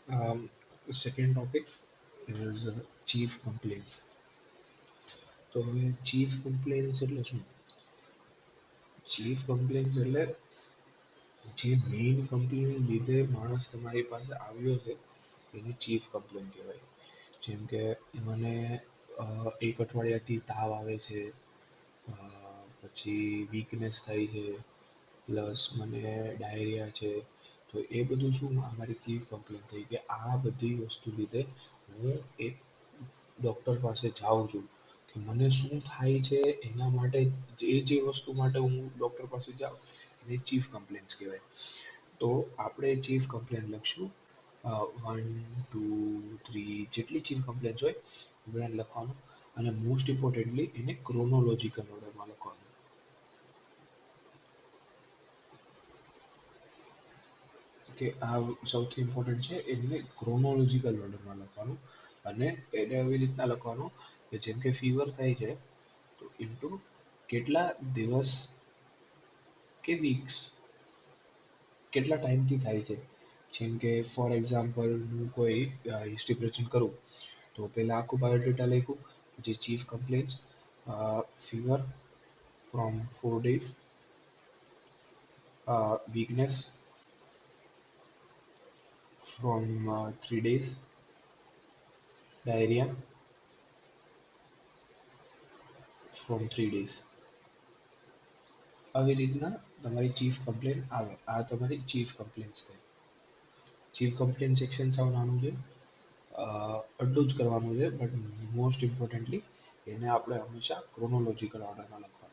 Second topic is chief complaints. તો હવે chief complaints એટલે શું? ચીફ કમ્પ્લેન્ટ્સ એટલે જે મેઇન કમ્પ્લેન લીધે માણસ તમારી પાસે આવ્યો છે એને ચીફ કમ્પ્લેન કહેવાય. જેમ કે મને એક અઠવાડિયાથી તાવ આવે છે, પછી વીકનેસ થાય છે, પ્લસ મને ડાયરિયા છે. તો એ બધું શું અમારી ચીફ કમ્પ્લેન થઈ કે આ બધી વસ્તુ લીધે હું એક ડૉક્ટર પાસે જાઉં છું કે મને શું થાય છે એના માટે જે વસ્તુ માટે હું ડૉક્ટર પાસે જાઉં એને ચીફ કમ્પ્લેન્ટ્સ કહેવાય. તો આપણે ચીફ કમ્પ્લેન લખશું 1 2 3 જેટલી ચીફ કમ્પ્લેન્ટ્સ હોય એ બધાને લખવાનું અને મોસ્ટ ઇમ્પોર્ટન્ટલી એને ક્રોનોલોજીકલ ઓર્ડરમાં લખવાનું. કે આ સૌથી ઇમ્પોર્ટન્ટ છે એને ક્રોનોલોજીકલ ઓર્ડરમાં લખવાનું અને એને એવી રીતના લખવાનું કે જેમ કે ફીવર થાય છે તો ઇન્ટુ કેટલા દિવસ કે વીક્સ કેટલા ટાઈમથી થાય છે. જેમ કે ફોર એક્ઝામ્પલ હું કોઈ હિસ્ટ્રી પ્રેઝન્ટ કરું તો પહેલાં આખું બાયોડેટા લખ્યું, પછી chief complaints, fever from 4 days, weakness from 3 days, diarrhea from 3 days. આવી રીતના તમારી ચીફ કમ્પ્લેન આવે. આ તમારી ચીફ કમ્પ્લેન્ટ્સ થાય. ચીફ કમ્પ્લેન સેક્શન સાવ નાનું છે, આટલું જ કરવાનું છે, બટ મોસ્ટ ઇમ્પોર્ટન્ટલી એને આપણે હંમેશા ક્રોનોલોજીકલ ઓર્ડરમાં લખવાનું.